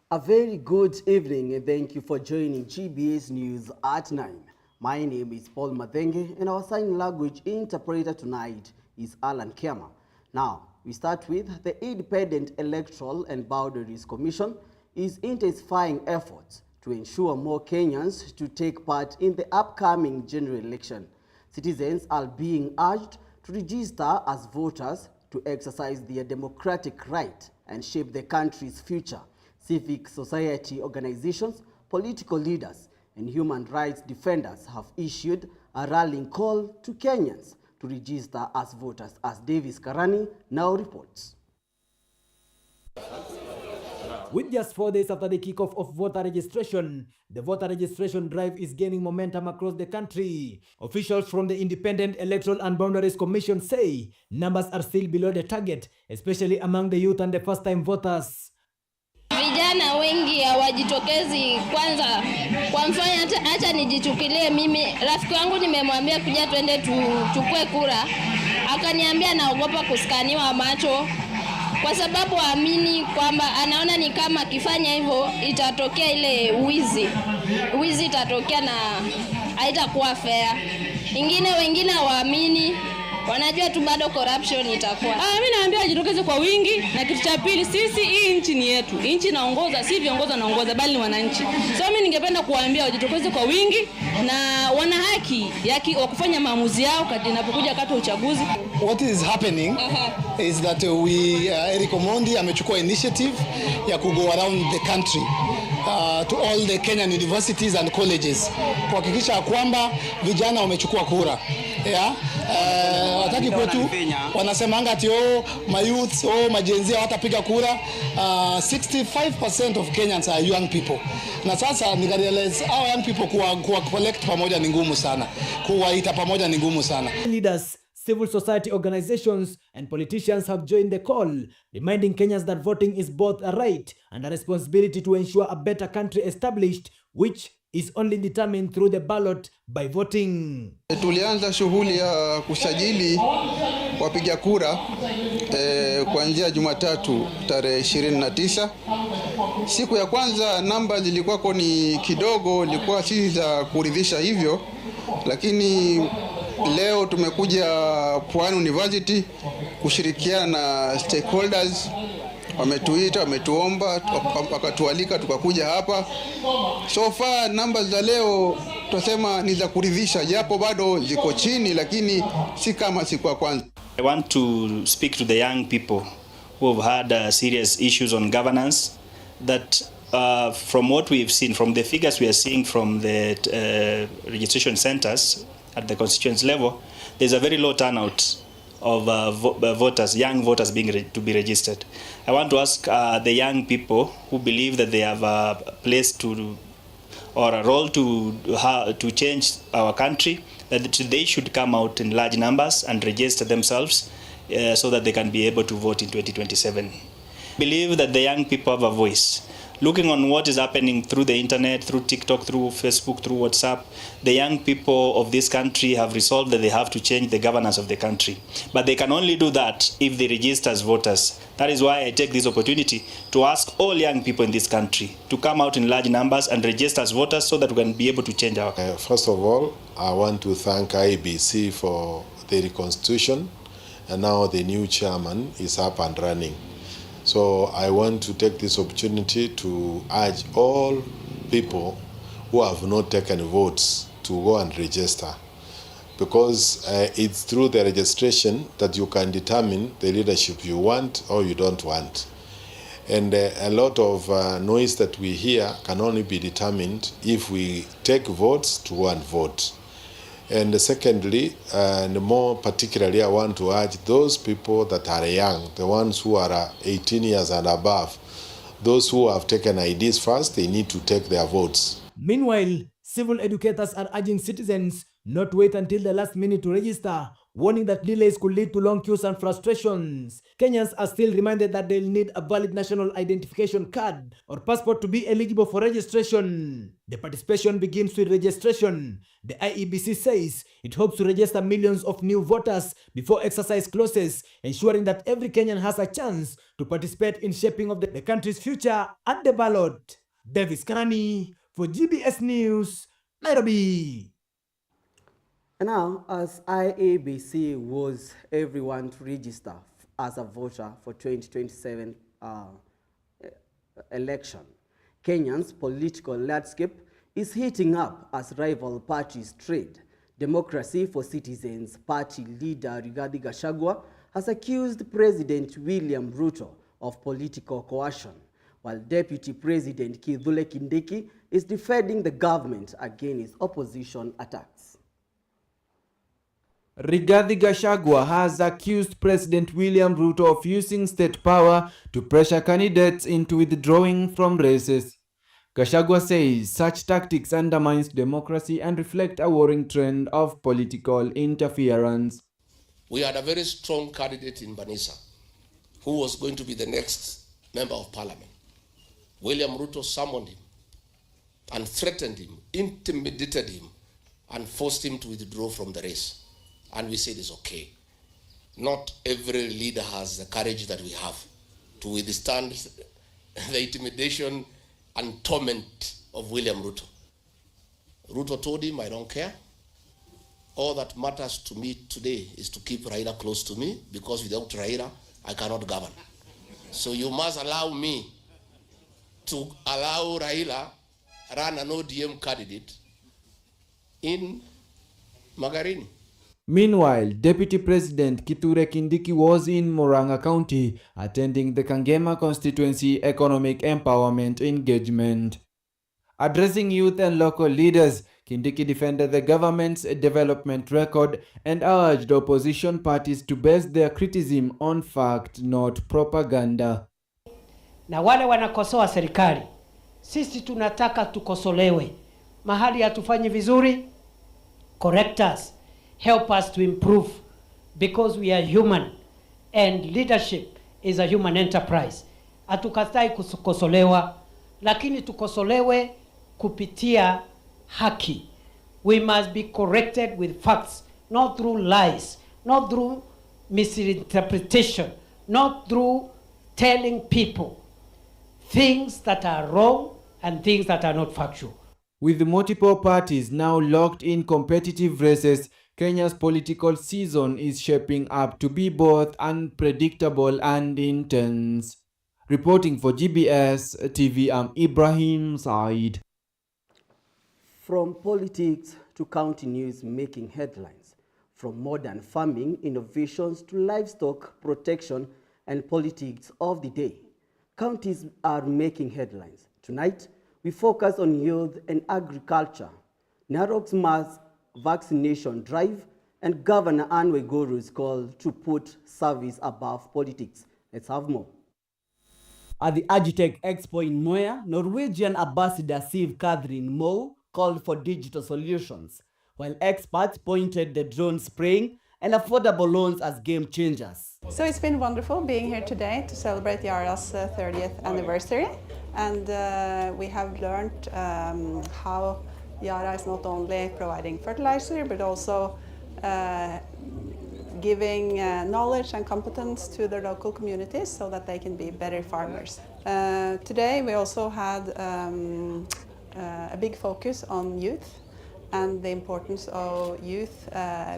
A very good evening and thank you for joining GBS News at 9. My name is Paul Madenge and our sign language interpreter tonight is Alan Kema. Now, we start with the Independent Electoral and Boundaries Commission is intensifying efforts to ensure more Kenyans to take part in the upcoming general election. Citizens are being urged to register as voters to exercise their democratic right and shape the country's future. Civic society organizations, political leaders, and human rights defenders have issued a rallying call to Kenyans to register as voters, as Davis Karani now reports. With just 4 days after the kickoff of voter registration, the voter registration drive is gaining momentum across the country. Officials from the Independent Electoral and Boundaries Commission say numbers are still below the target, especially among the youth and the first-time voters. Vijana wengi hawajitokezi. Kwanza kwa mfano, acha nijichukulie mimi, rafiki wangu nimemwambia kuja twende tuchukue kura, akaniambia naogopa kuskaniwa macho kwa sababu aamini kwamba anaona ni kama akifanya hivyo itatokea ile wizi itatokea na haitakuwa fair. Wengine hawaamini, wanajua tu bado corruption itakuwa. Mimi naambia wajitokeze kwa wingi, na kitu cha pili, sisi hii nchi ni yetu. Nchi inaongoza, si viongozi wanaongoza bali ni wananchi. So mimi ningependa kuwaambia wajitokeze kwa wingi na wana haki ya kufanya maamuzi yao wakati inapokuja wakati wa uchaguzi. What is happening is that Eric Omondi amechukua initiative ya to go around the country to all the Kenyan universities and colleges kuhakikisha kwamba vijana wamechukua kura. Wataki kwetu wanasemanga ati mayouth majenzi hawatapiga kura. 65% of Kenyans are young people. Na sasa nikarealize our young people kuwa collect pamoja ni ngumu sana. Kuwaita pamoja ni ngumu sana. Leaders, civil society organizations and politicians have joined the call, reminding Kenyans that voting is both a right and a responsibility to ensure a better country established, which is only determined through the ballot by voting. Tulianza shughuli ya kusajili wapiga kura kuanzia Jumatatu tarehe 29. Siku ya kwanza namba zilikuwa ni kidogo, ilikuwa si za kuridhisha hivyo, lakini leo tumekuja Pwani University kushirikiana na stakeholders. Wametuita, wametuomba, wakatualika tukakuja hapa. So far numbers za leo tutasema ni za kuridhisha, japo bado ziko chini, lakini si kama siku ya kwanza. I want to speak to the young people who have had serious issues on governance, that from what we've seen, from the figures we are seeing from the registration centers at the constituency level, there's a very low turnout of voters, young voters to be registered. I want to ask the young people who believe that they have a place to or a role to change our country, that they should come out in large numbers and register themselves so that they can be able to vote in 2027. I believe that the young people have a voice. Looking on what is happening through the internet, through TikTok, through Facebook, through WhatsApp, the young people of this country have resolved that they have to change the governance of the country. But they can only do that if they register as voters. That is why I take this opportunity to ask all young people in this country to come out in large numbers and register as voters so that we can be able to change our country. First of all, I want to thank IBC for the reconstitution, and now the new chairman is up and running. So I want to take this opportunity to urge all people who have not taken votes to go and register, because it's through the registration that you can determine the leadership you want or you don't want. And a lot of noise that we hear can only be determined if we take votes to go and vote. And secondly, and more particularly, I want to urge those people that are young, the ones who are 18 years and above, those who have taken IDs first, they need to take their votes. Meanwhile, civil educators are urging citizens not to wait until the last minute to register, warning that delays could lead to long queues and frustrations. Kenyans are still reminded that they'll need a valid national identification card or passport to be eligible for registration. The participation begins with registration. The IEBC says it hopes to register millions of new voters before exercise closes, ensuring that every Kenyan has a chance to participate in shaping of the country's future at the ballot. Davis Kanani for GBS News, Nairobi. And now, as IEBC was everyone to register as a voter for 2027 election, Kenya's political landscape is heating up as rival parties trade. Democracy for Citizens Party leader Rigathi Gachagua has accused President William Ruto of political coercion, while Deputy President Kithure Kindiki is defending the government against opposition attacks. Rigathi Gachagua has accused President William Ruto of using state power to pressure candidates into withdrawing from races. Gachagua says such tactics undermines democracy and reflect a worrying trend of political interference. We had a very strong candidate in Banisa who was going to be the next member of parliament. William Ruto summoned him and threatened him, intimidated him, and forced him to withdraw from the race. And we said it's okay. Not every leader has the courage that we have to withstand the intimidation and torment of William Ruto. Ruto told him, I don't care. All that matters to me today is to keep Raila close to me, because without Raila, I cannot govern. So you must allow me to allow Raila run an ODM candidate in Magarini. Meanwhile, Deputy President Kithure Kindiki was in Murang'a County attending the Kangema constituency economic empowerment engagement. Addressing youth and local leaders, Kindiki defended the government's development record and urged opposition parties to base their criticism on fact, not propaganda. Na wale wanakosoa serikali, sisi tunataka tukosolewe. Mahali hatufanyi vizuri, correct us. Help us to improve, because we are human and leadership is a human enterprise. Hatukatai kukosolewa, lakini tukosolewe kupitia haki. We must be corrected with facts, not through lies, not through misinterpretation, not through telling people things that are wrong and things that are not factual. With multiple parties now locked in competitive races, Kenya's political season is shaping up to be both unpredictable and intense. Reporting for GBS TV, I'm Ibrahim Said. From politics to county news making headlines, from modern farming innovations to livestock protection and politics of the day, counties are making headlines. Tonight, we focus on youth and agriculture, Narok's mass vaccination drive, and Governor Anne Waiguru's call to put service above politics. Let's have more. At the Agitech Expo in Moya, Norwegian Ambassador Siv Catherine Moe called for digital solutions, while experts pointed the drone spraying and affordable loans as game changers. So it's been wonderful being here today to celebrate Yara's 30th anniversary, and we have learned how Yara is not only providing fertilizer but also giving knowledge and competence to the local communities so that they can be better farmers. Today we also had a big focus on youth and the importance of youth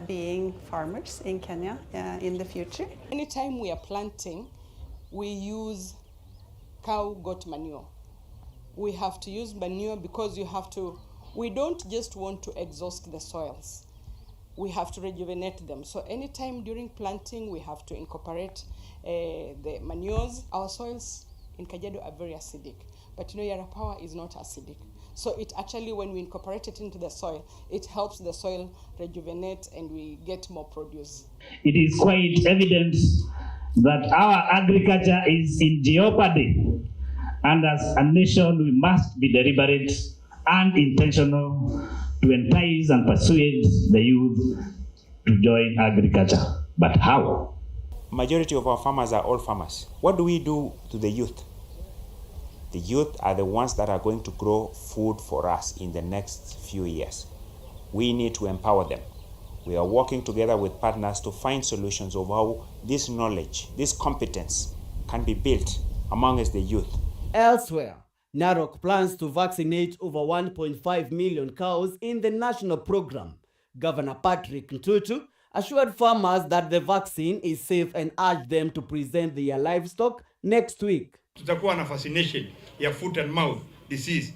being farmers in Kenya in the future. Anytime we are planting, we use cow goat manure. We have to use manure because we don't just want to exhaust the soils. We have to rejuvenate them. So anytime during planting, we have to incorporate the manures. Our soils in Kajiado are very acidic, but Yara Power is not acidic. So it actually, when we incorporate it into the soil, it helps the soil rejuvenate and we get more produce. It is quite evident that our agriculture is in jeopardy. And as a nation, we must be deliberate and intentional to entice and persuade the youth to join agriculture. But how? Majority of our farmers are old farmers. What do we do to the youth? The youth are the ones that are going to grow food for us in the next few years. We need to empower them. We are working together with partners to find solutions of how this knowledge, this competence can be built amongst the youth. Elsewhere, Narok plans to vaccinate over 1.5 million cows in the national program. Governor Patrick Ntutu assured farmers that the vaccine is safe and urged them to present their livestock next week. Tutakuwa na vaccination ya foot and mouth disease.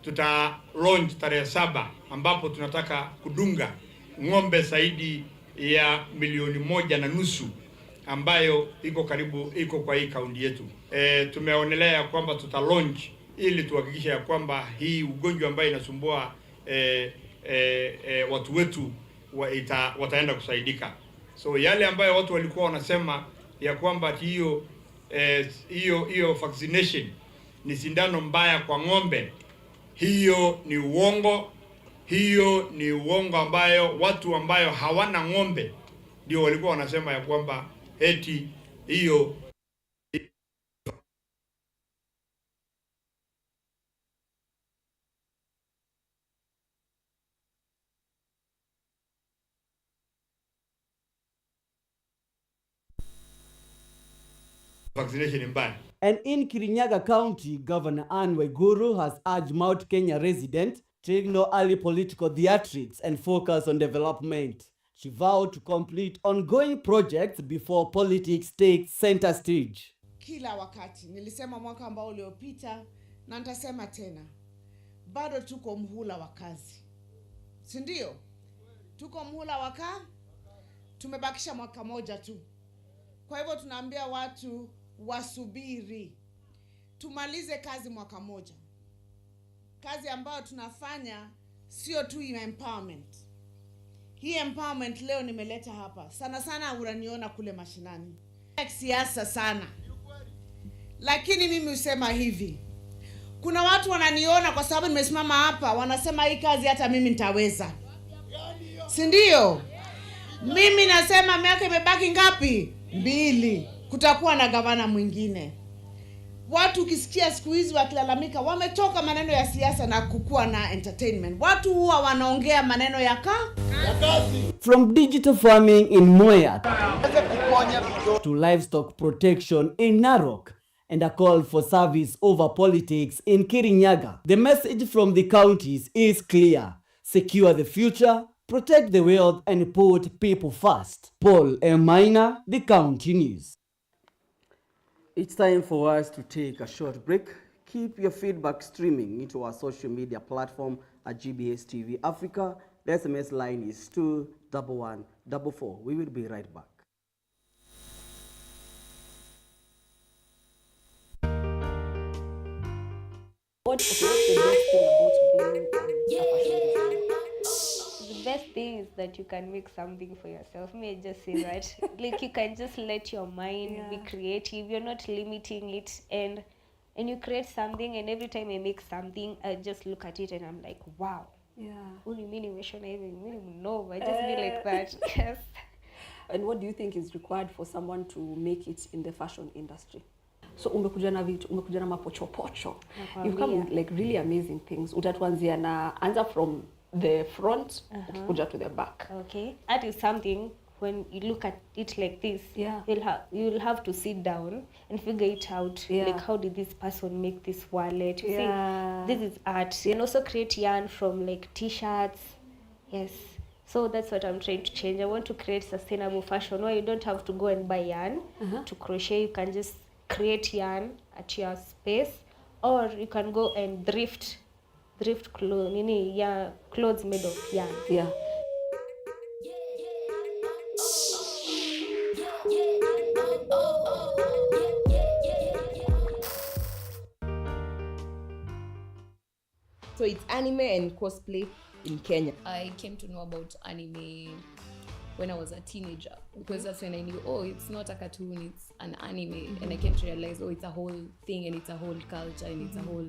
Tuta launch tarehe 7 ambapo tunataka kudunga ng'ombe zaidi ya 1.5 ambayo iko kwa hii kaunti yetu. Tumeonelea kwamba tuta launch ili tuhakikishe ya kwamba hii ugonjwa ambayo inasumbua watu wetu wataenda kusaidika. So yale ambayo watu walikuwa wanasema ya kwamba hiyo vaccination ni sindano mbaya kwa ng'ombe, hiyo ni uongo. Hiyo ni uongo ambayo watu ambayo hawana ng'ombe ndio walikuwa wanasema ya kwamba eti hiyo vaccination mbaya. And in Kirinyaga County, Governor Anne Waiguru has urged Mount Kenya residents to ignore early political theatrics and focus on development. She vowed to complete ongoing projects before politics takes center stage. Kila wakati nilisema mwaka ambao uliopita na nitasema tena, bado tuko mhula wa kazi, si ndio? Tuko mhula wa kazi, tumebakisha mwaka moja tu. Kwa hivyo tunaambia watu wasubiri, tumalize kazi mwaka moja. Kazi ambayo tunafanya sio tu empowerment. Hii empowerment leo nimeleta hapa. Sana sana unaniona kule mashinani. Siasa sana. Lakini mimi husema hivi. Kuna watu wananiona kwa sababu nimesimama hapa, wanasema hii kazi hata mimi nitaweza. Si ndio? Mimi nasema miaka imebaki ngapi? 2. Kutakuwa na gavana mwingine. Watu ukisikia siku hizi wakilalamika, wametoka maneno ya siasa na kukua na entertainment. Watu huwa wanaongea maneno ya kazi. From digital farming in Moya to livestock protection in Narok and a call for service over politics in Kirinyaga, the message from the counties is clear. Secure the future, protect the wealth and put people first. Paul M. Maina, the County News. It's time for us to take a short break. Keep your feedback streaming into our social media platform at GBS TV Africa. The SMS line is 21144. We will be right back. What's the best thing about being a fashion designer? The best thing is that you can make something for yourself. May I just say that? Like you can just let your mind be creative. You're not limiting it, and you create something. And every time I make something, I just look at it and I'm like, wow. Yeah. What do you mean? No, I just be like that. Yes. And what do you think is required for someone to make it in the fashion industry? So umekuja na vitu, umekuja na mapochopocho. You've come with like really amazing things. Utatuanzia na answer from the front ukikuja to the back. Okay. That is something when you look at it like this, you'll have to sit down and figure it out. Like how did this person make this wallet? You see, this is art. And also create yarn from like t-shirts. Yes. So that's what I'm trying to change. I want to create sustainable fashion where you don't have to go and buy yarn to crochet. You can just create yarn at your space, or you can go and thrift clothes made of yarn. Yeah. So it's anime and cosplay in Kenya. I came to know about anime when I was a teenager, because that's when I knew, oh, it's not a cartoon, it's an anime. And I came to realize, oh, it's a whole thing and it's a whole culture and it's a whole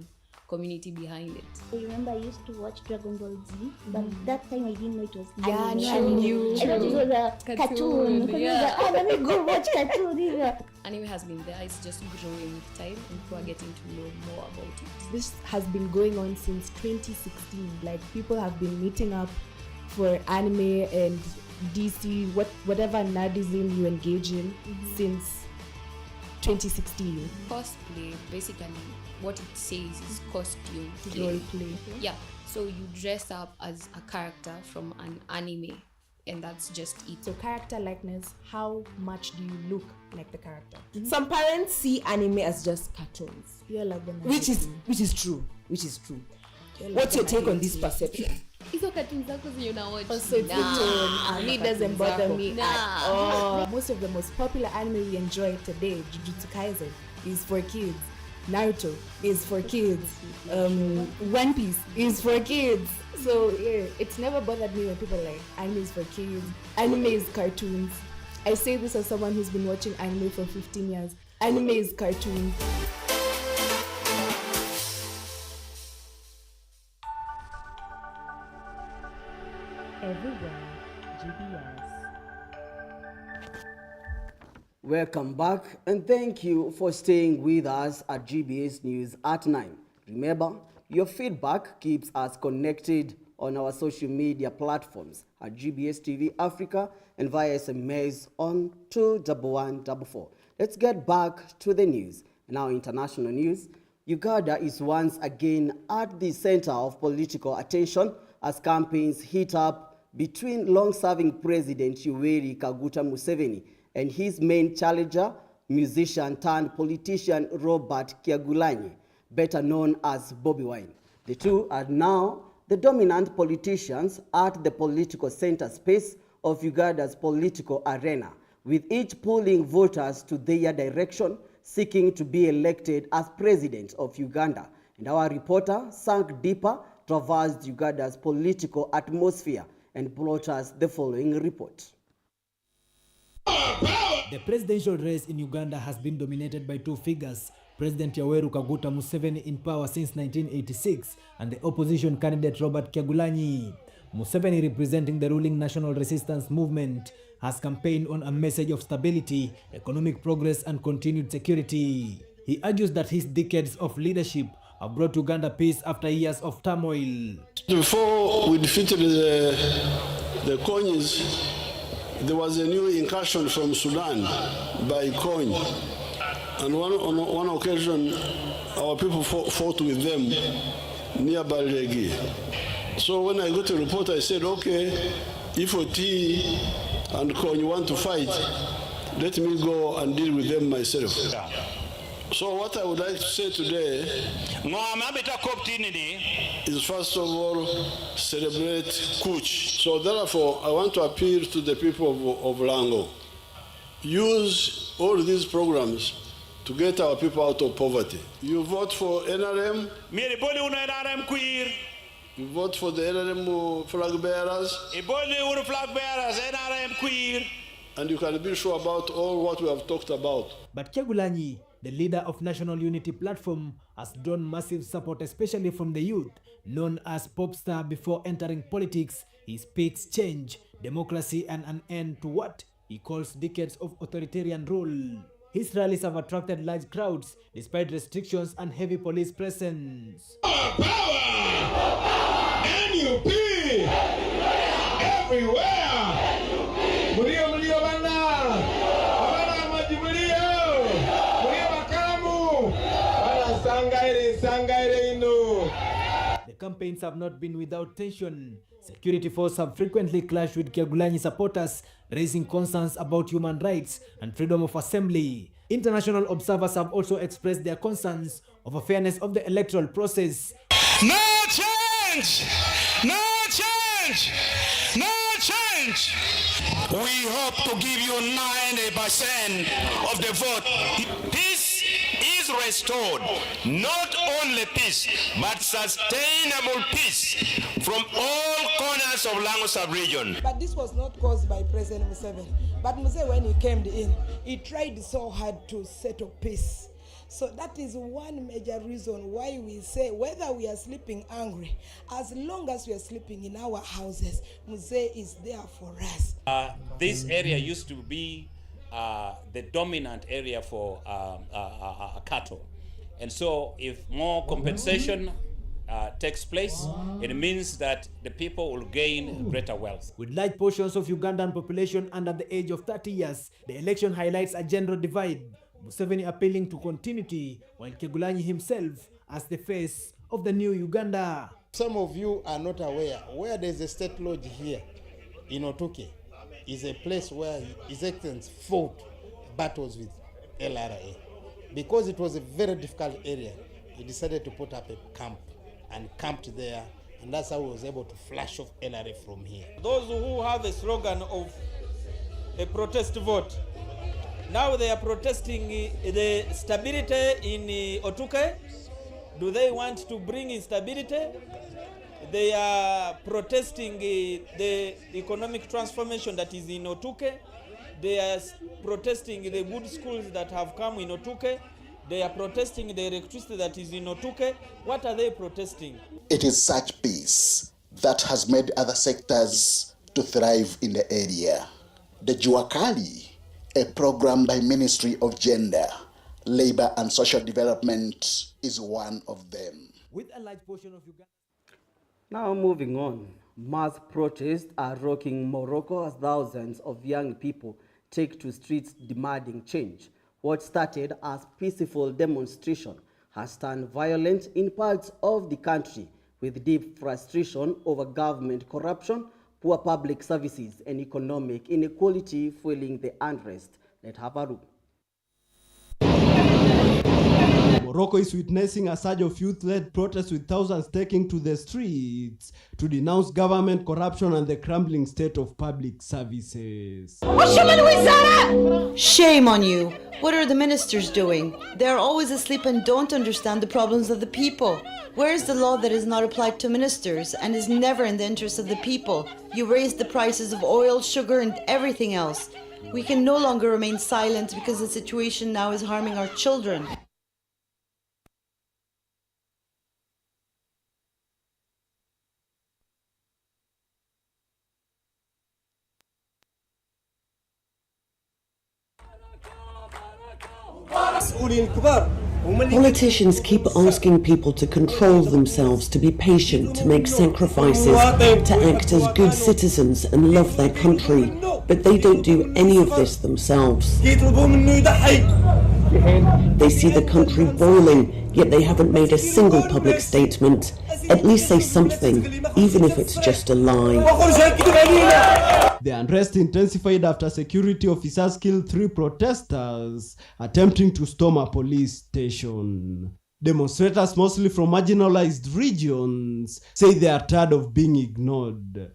community behind it. I remember I used to watch Dragon Ball Z, but that time I didn't know it was Yeah, anime. I knew. I thought it was a cartoon. Yeah. Oh, let me go watch cartoon. Anime has been there, it's just growing with time and people are getting to know more about it. This has been going on since 2016. Like, people have been meeting up for anime and DC, whatever nerdism you engage in since 2016. Cosplay, basically, what it says is costume Role play. Yeah, so you dress up as a character from an anime, and that's just it. So character likeness, how much do you look like the character? Some parents see anime as just cartoons. You're like which is true. What's your take on this perception? Hizo cartoons zako zenye unawatch. Also, it's cartoon. Me doesn't bother me at all. Most of the most popular anime we enjoy today, Jujutsu Kaisen, is for kids. Naruto is for kids. One Piece is for kids. So yeah, it's never bothered me when people are like, anime is for kids, anime is cartoons. I say this as someone who's been watching anime for 15 years. Anime is cartoons. Everywhere, GBS. Welcome back and thank you for staying with us at GBS News at 9. Remember, your feedback keeps us connected on our social media platforms at GBS TV Africa and via SMS on 21144. Let's get back to the news. Now, international news. Uganda is once again at the center of political attention as campaigns heat up between long-serving President Yoweri Kaguta Museveni and his main challenger, musician turned politician Robert Kyagulanyi, better known as Bobi Wine. The two are now the dominant politicians at the political center space of Uganda's political arena, with each pulling voters to their direction, seeking to be elected as president of Uganda. And our reporter sank deeper, traversed Uganda's political atmosphere, and brought us the following report. The presidential race in Uganda has been dominated by two figures, President Yoweri Kaguta Museveni in power since 1986 and the opposition candidate Robert Kyagulanyi. Museveni, representing the ruling National Resistance Movement, has campaigned on a message of stability, economic progress and continued security. He argues that his decades of leadership have brought Uganda peace after years of turmoil. Before we defeated the Konyis, there was a new incursion from Sudan by Kony. And on one occasion, our people fought with them near Balregi. So when I got a report, I said, okay, if Oti and Kony want to fight, let me go and deal with them myself. So what I would like to say today is, first of all, celebrate Kuch. So therefore, I want to appeal to the people of Lango. Use all these programs to get our people out of poverty. You vote for NRM. You vote for the NRM flag bearers. And you can be sure about all what we have talked about. But Kyagulanyi, the leader of National Unity Platform, has drawn massive support, especially from the youth. Known as pop star before entering politics, he speaks change, democracy and an end to what he calls decades of authoritarian rule. His rallies have attracted large crowds despite restrictions and heavy police presence. NUP everywhere. The campaigns have not been without tension. Security forces have frequently clashed with Kyagulanyi supporters, raising concerns about human rights and freedom of assembly. International observers have also expressed their concerns over fairness of the electoral process. No change! No change! No change! We hope to give you 90% of the vote. Peace is restored. Not only peace, but sustainable peace from all corners of Lango sub-region. But this was not caused by President Museveni. But Museveni, when he came in, he tried so hard to settle peace. So that is one major reason why we say whether we are sleeping hungry, as long as we are sleeping in our houses, Mzee is there for us. This area used to be the dominant area for cattle. And so if more compensation takes place, it means that the people will gain greater wealth. With large portions of Ugandan population under the age of 30 years, the election highlights a gender divide. Museveni appealing to continuity, while Kegulanyi himself as the face of the new Uganda. Some of you are not aware, where there is a state lodge here in Otuke is a place where His Excellency fought battles with LRA. Because it was a very difficult area, he decided to put up a camp and camped there, and that's how he was able to flash off LRA from here. Those who have a slogan of a protest vote, now they are protesting the stability in Otuke. Do they want to bring instability? They are protesting the economic transformation that is in Otuke. They are protesting the good schools that have come in Otuke. They are protesting the electricity that is in Otuke. What are they protesting? It is such peace that has made other sectors to thrive in the area. The Juakali, a program by Ministry of Gender, Labor and Social Development, is one of them. With a large portion of Uganda. Now moving on, mass protests are rocking Morocco as thousands of young people take to streets demanding change. What started as peaceful demonstration has turned violent in parts of the country, with deep frustration over government corruption, poor public services, and economic inequality fueling the unrest. Let's have a look. Morocco is witnessing a surge of youth-led protests with thousands taking to the streets to denounce government corruption and the crumbling state of public services. Shame on you. What are the ministers doing? They are always asleep and don't understand the problems of the people. Where is the law that is not applied to ministers and is never in the interest of the people? You raised the prices of oil, sugar, and everything else. We can no longer remain silent because the situation now is harming our children. Politicians keep asking people to control themselves, to be patient, to make sacrifices, to act as good citizens and love their country, but they don't do any of this themselves. They see the country boiling, yet they haven't made a single public statement. At least say something, even if it's just a lie. The unrest intensified after security officers killed 3 protesters attempting to storm a police station. Demonstrators, mostly from marginalized regions, say they are tired of being ignored.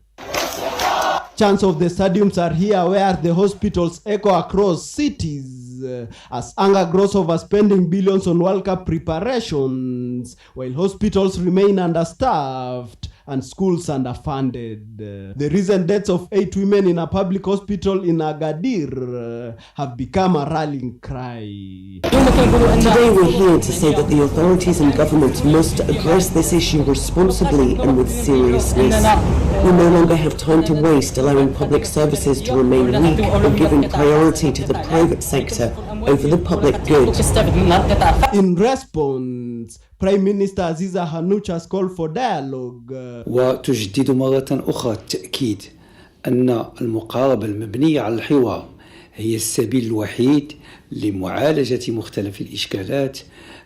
Chants of the stadiums are here where the hospitals echo across cities as anger grows over spending billions on World Cup preparations, while hospitals remain understaffed and schools underfunded. The recent deaths of 8 women in a public hospital in Agadir have become a rallying cry. Today we're here to say that the authorities and government must address this issue responsibly and with seriousness. We no longer have time to waste allowing public services to remain weak or giving priority to the private sector over the public good. In response, Prime Minister Aziza Hanouch has called for dialogue. وتجدد مرة أخرى التأكيد أن المقاربة المبنية على الحوار هي السبيل الوحيد لمعالجة مختلف الإشكالات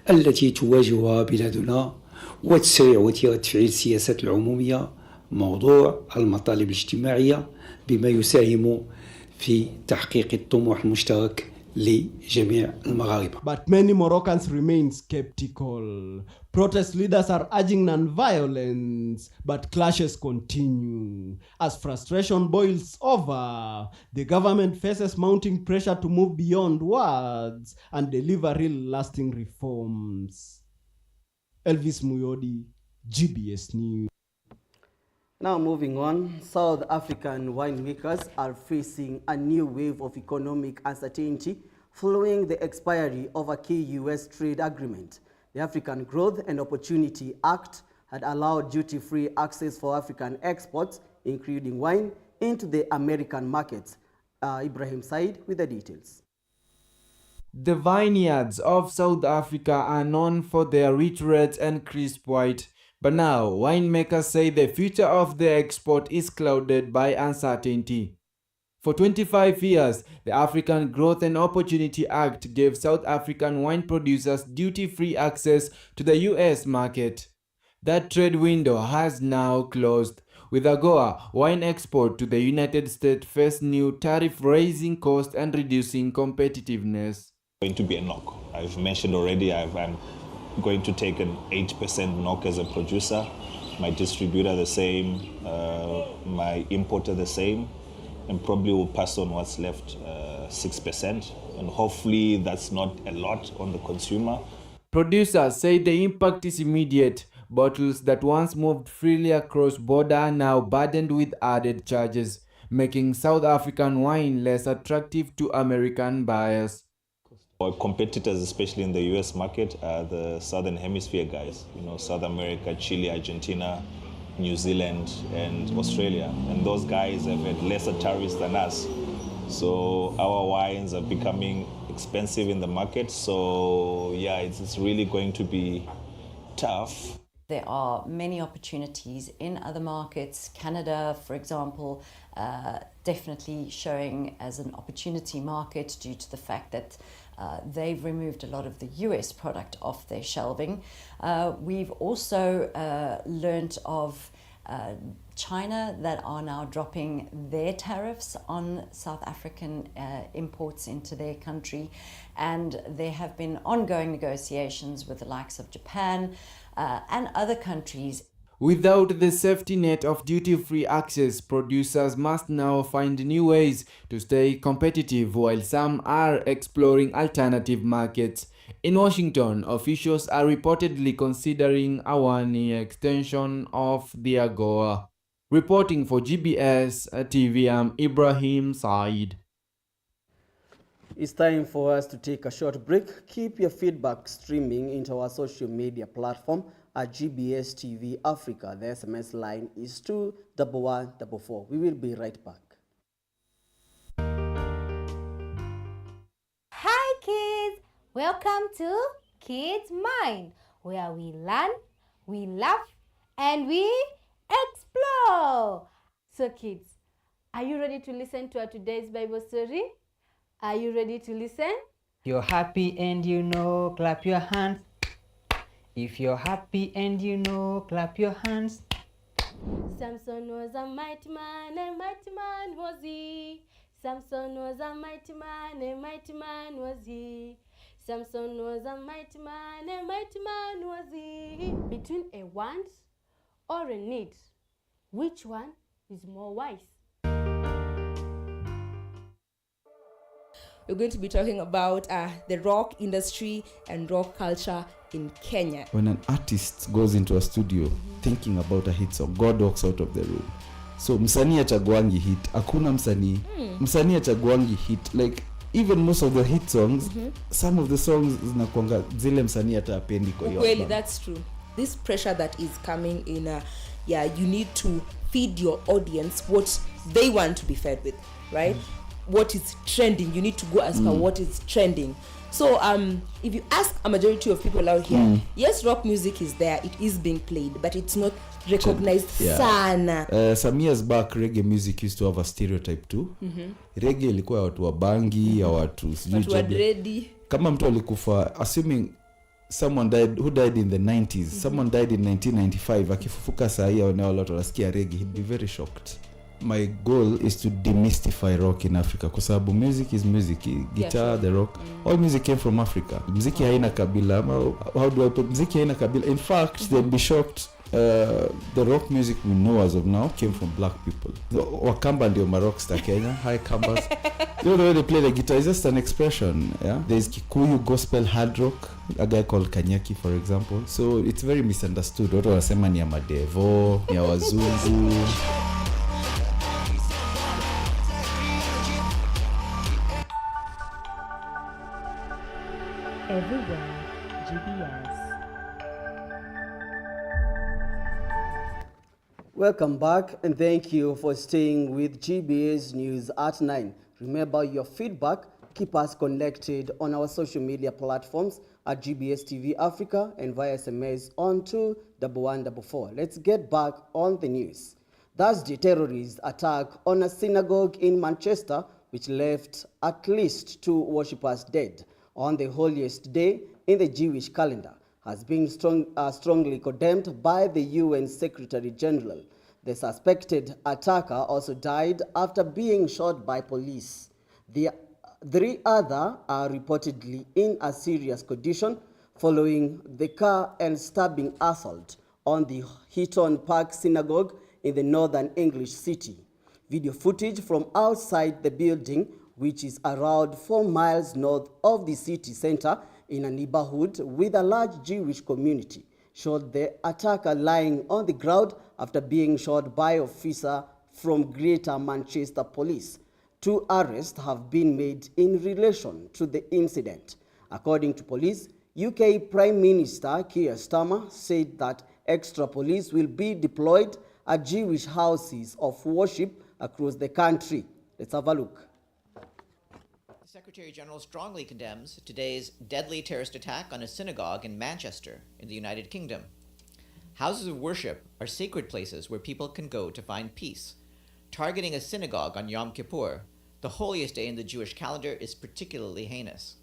التي تواجهها بلادنا وتسريع وتيرة تفعيل السياسات العمومية موضوع المطالب الاجتماعية بما يساهم في تحقيق الطموح المشترك لجميع المغاربة. But many Moroccans remain skeptical. Protest leaders are urging non-violence, but clashes continue. As frustration boils over, the government faces mounting pressure to move beyond words and deliver real lasting reforms. Elvis Muyodi, GBS News. Now moving on, South African winemakers are facing a new wave of economic uncertainty following the expiry of a key U.S. trade agreement. The African Growth and Opportunity Act had allowed duty-free access for African exports, including wine, into the American markets. Ibrahim Said with the details. The vineyards of South Africa are known for their rich reds and crisp white, but now winemakers say the future of their export is clouded by uncertainty. For 25 years, the African Growth and Opportunity Act gave South African wine producers duty-free access to the US market. That trade window has now closed. With AGOA, wine export to the United States face new tariff-raising costs and reducing competitiveness. Going to be a knock. I've mentioned already I'm going to take an 8% knock as a producer, my distributor the same, my importer the same, and probably will pass on what's left, 6%, and hopefully that's not a lot on the consumer. Producers say the impact is immediate. Bottles that once moved freely across border are now burdened with added charges, making South African wine less attractive to American buyers. Our competitors, especially in the US market, are the Southern Hemisphere guys. You know, South America, Chile, Argentina, New Zealand, and Australia. And those guys have had lesser tariffs than us. So our wines are becoming expensive in the market. So yeah, it's really going to be tough. There are many opportunities in other markets. Canada, for example, definitely showing as an opportunity market due to the fact that they've removed a lot of the US product off their shelving. We've also learnt of China that are now dropping their tariffs on South African imports into their country, and there have been ongoing negotiations with the likes of Japan and other countries. Without the safety net of duty-free access, producers must now find new ways to stay competitive, while some are exploring alternative markets. In Washington, officials are reportedly considering a one-year extension of the AGOA. Reporting for GBS TV, I'm Ibrahim Said. It's time for us to take a short break. Keep your feedback streaming into our social media platform at GBS TV Africa. The SMS line is 21144. We will be right back. Hi kids! Welcome to Kids Mind, where we learn, we laugh, and we explore. So kids, are you ready to listen to our today's Bible story? Are you ready to listen? You're happy and you know, clap your hands. If you're happy and you know, clap your hands. Samson was a mighty man, a mighty man was he. Samson was a mighty man, a mighty man was he. Samson was a mighty man, a mighty man was he. Between a want or a need, which one is more wise? We're going to be talking about the rock industry and rock culture in Kenya. When an artist goes into a studio thinking about a hit song, God walks out of the room. So msanii achaguangi hit, hakuna msanii. Msanii achaguangi hit, like even most of the hit songs, some of the songs zinakuanga zile msanii hata apendi kwa hiyo. Well, that's true. This pressure that is coming in, you need to feed your audience what they want to be fed with, right? What is trending, you need to go as per what is trending. So if you ask a majority of people out here, yes, rock music is there, it is being played, but it's not recognized sana. Some years back, reggae music used to have a stereotype too. Reggae ilikuwa ya watu wa bangi, ya watu sijui kama mtu alikufa, assuming someone died who died in the 90s, someone died in 1995, akifufuka saa hii au watu wanasikia reggae, he'd be very shocked. My goal is to demystify rock in Africa kwa sababu music is music, guitar, the rock, all music came from Africa. Muziki haina kabila, how do I put, muziki haina kabila. In fact, they'd be shocked, the rock music we know as of now came from black people. Wakamba ndio marockstar Kenya, high Kambas. You know the way they play the guitar is just an expression, yeah? There's Kikuyu, gospel, hard rock, a guy called Kanyaki for example. So it's very misunderstood. Watu wanasema ni ya madevo, ni ya wazungu. everywhere. GBS. Welcome back and thank you for staying with GBS News at 9. Remember your feedback. Keep us connected on our social media platforms at GBS TV Africa and via SMS on 21144. Let's get back on the news. Thursday, terrorist attack on a synagogue in Manchester, which left at least 2 worshippers dead on the holiest day in the Jewish calendar, has been strongly condemned by the UN Secretary General. The suspected attacker also died after being shot by police. The 3 others are reportedly in a serious condition following the car and stabbing assault on the Heaton Park Synagogue in the northern English city. Video footage from outside the building, which is around 4 miles north of the city center in a neighborhood with a large Jewish community, showed the attacker lying on the ground after being shot by officer from Greater Manchester Police. 2 arrests have been made in relation to the incident. According to police, UK Prime Minister Keir Starmer said that extra police will be deployed at Jewish houses of worship across the country. Let's have a look. The Secretary General strongly condemns today's deadly terrorist attack on a synagogue in Manchester, in the United Kingdom. Houses of worship are sacred places where people can go to find peace. Targeting a synagogue on Yom Kippur, the holiest day in the Jewish calendar, is particularly heinous.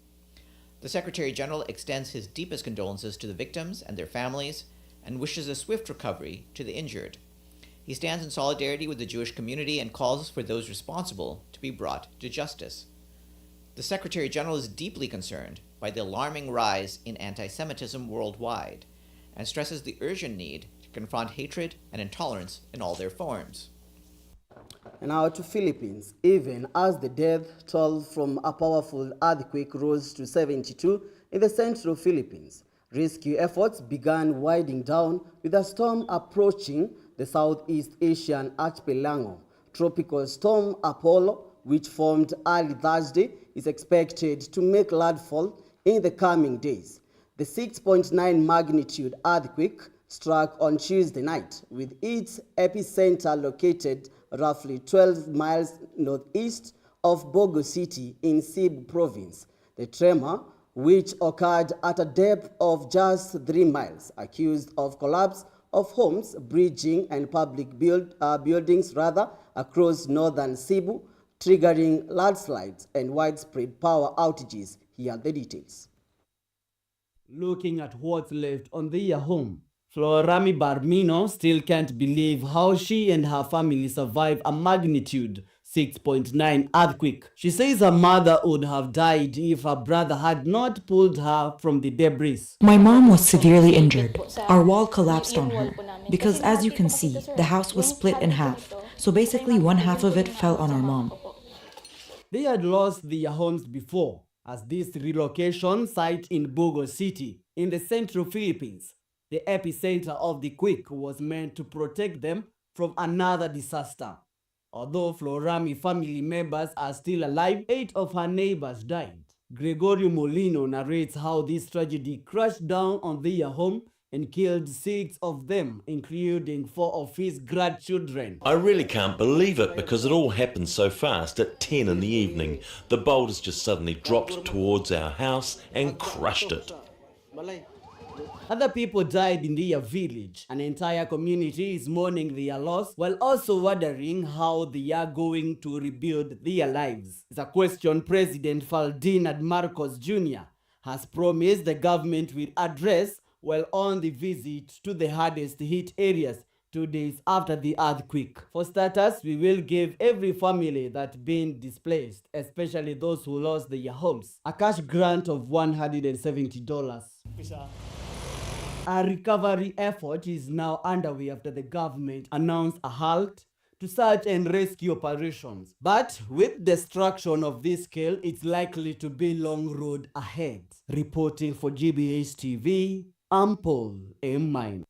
The Secretary General extends his deepest condolences to the victims and their families and wishes a swift recovery to the injured. He stands in solidarity with the Jewish community and calls for those responsible to be brought to justice. The Secretary General is deeply concerned by the alarming rise in anti-Semitism worldwide and stresses the urgent need to confront hatred and intolerance in all their forms. And now to Philippines. Even as the death toll from a powerful earthquake rose to 72 in the central Philippines, rescue efforts began winding down with a storm approaching the Southeast Asian archipelago. Tropical storm Apollo, which formed early Thursday, is expected to make landfall in the coming days. The 6.9 magnitude earthquake struck on Tuesday night, with its epicenter located roughly 12 miles northeast of Bogo City in Cebu province. The tremor, which occurred at a depth of just 3 miles, accused of collapse of homes, bridging, and public buildings across northern Cebu, triggering landslides and widespread power outages. Here are the details. Looking at what's left on their home, Florami Barmino still can't believe how she and her family survived a magnitude 6.9 earthquake. She says her mother would have died if her brother had not pulled her from the debris. My mom was severely injured. Our wall collapsed on her because, as you can see, the house was split in half. So basically, one half of it fell on our mom. They had lost their homes before, as this relocation site in Bogo City, in the central Philippines, the epicenter of the quake, was meant to protect them from another disaster. Although Florami family members are still alive, 8 of her neighbors died. Gregorio Molino narrates how this tragedy crashed down on their home and killed 6 of them, including 4 of his grandchildren. I really can't believe it because it all happened so fast at 10 in the evening. The boulders just suddenly dropped towards our house and crushed it. Other people died in their village. An entire community is mourning their loss while also wondering how they are going to rebuild their lives. It's a question President Ferdinand Marcos Jr. has promised the government will address while on the visit to the hardest hit areas 2 days after the earthquake. For starters, we will give every family that's been displaced, especially those who lost their homes, a cash grant of $170. A recovery effort is now underway after the government announced a halt to search and rescue operations. But with destruction of this scale, it's likely to be a long road ahead. Reporting for GBS TV, I'm Paul M. Mine.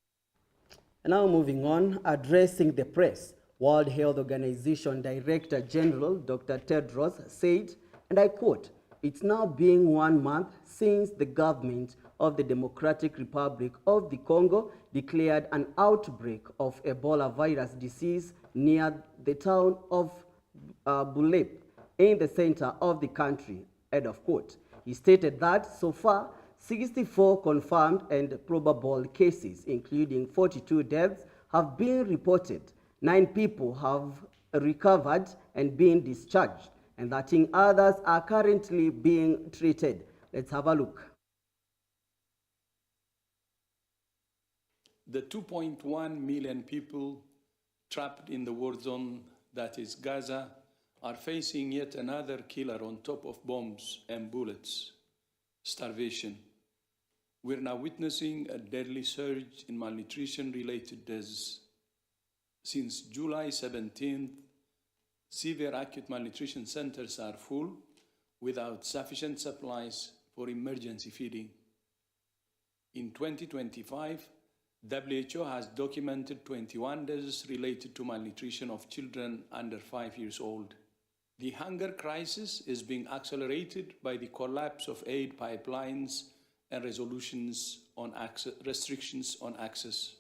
And now moving on, addressing the press, World Health Organization Director General Dr. Tedros said, and I quote, it's now been 1 month since the government of the Democratic Republic of the Congo declared an outbreak of Ebola virus disease near the town of Bulep in the center of the country, end of quote. He stated that so far, 64 confirmed and probable cases, including 42 deaths, have been reported. 9 people have recovered and been discharged, and 13 others are currently being treated. Let's have a look. The 2.1 million people trapped in the war zone that is Gaza are facing yet another killer on top of bombs and bullets, starvation. We're now witnessing a deadly surge in malnutrition-related deaths. Since July 17th, severe acute malnutrition centers are full without sufficient supplies for emergency feeding. In 2025, WHO has documented 21 deaths related to malnutrition of children under 5 years old. The hunger crisis is being accelerated by the collapse of aid pipelines and restrictions on access.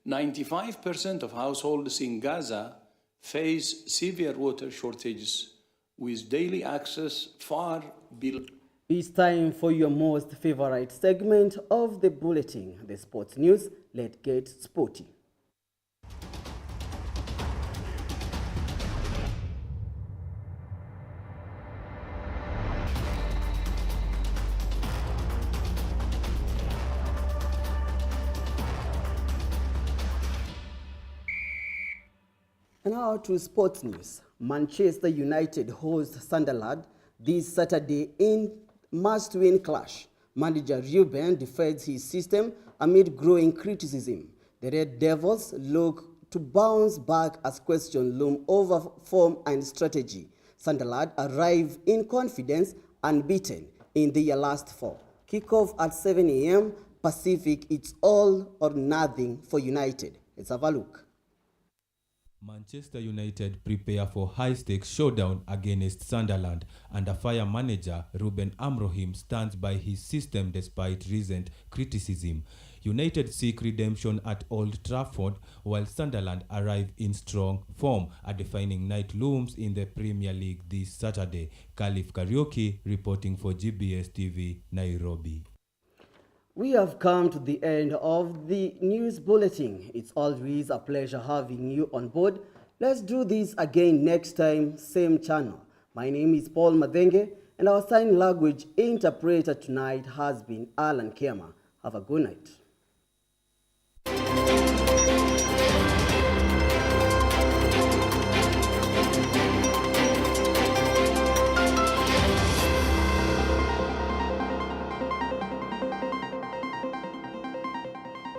95% of households in Gaza face severe water shortages, with daily access far below. It's time for your most favorite segment of the bulletin, the sports news. Let's get sporty. And now to sports news. Manchester United hosts Sunderland this Saturday in must-win clash. Manager Ruben defends his system amid growing criticism. The Red Devils look to bounce back as questions loom over form and strategy. Sunderland arrive in confidence, unbeaten in their last 4. Kickoff at 7 a.m. Pacific. It's all or nothing for United. Let's have a look. Manchester United prepare for high-stakes showdown against Sunderland, and a fire manager Ruben Amorim stands by his system despite recent criticism. United seek redemption at Old Trafford, while Sunderland arrive in strong form. A defining night looms in the Premier League this Saturday. Khalif Karaoke reporting for GBS TV, Nairobi. We have come to the end of the news bulletin. It's always a pleasure having you on board. Let's do this again next time, same channel. My name is Paul Madenge, and our sign language interpreter tonight has been Alan Kema. Have a good night.